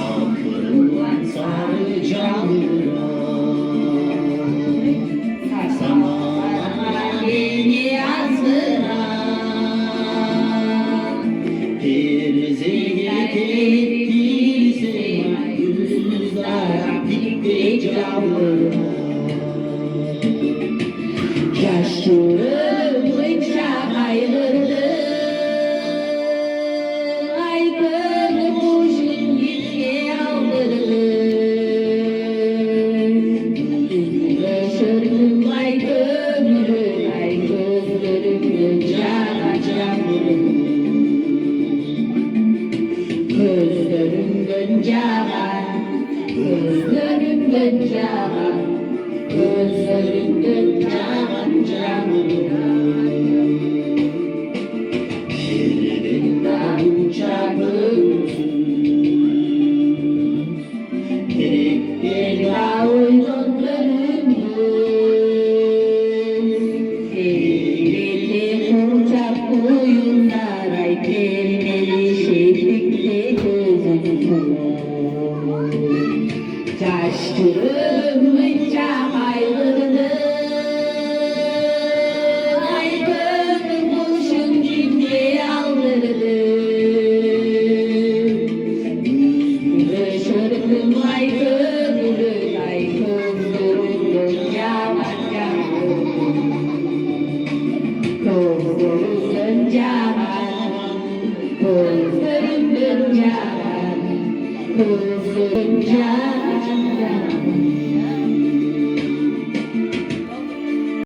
Aklımdan saracağım Samana beni yazdıran Bir zehir ettirse Gündüzler gitti camlara Yaşlarım bıçak ayrıldı Aykırı boşun gitmeye aldırdı Yaşarım ay kömürüm ay gözlerim cana canım Gözlerimden canan Gözlerimden canan Gözlerimden canan canım Elinden uçaklıksın Tek bir avucun dönümdür Eğrili kurcak oyunlar Ay kelimeli şehlikte gözümsün Taştırım bıçak ayrıldı Aykırı boşun gitmeye aldırdı Yaşarım aykırı aykırı canan canım Gözlerimden canan Gözlerimden canan Gözlerimden canan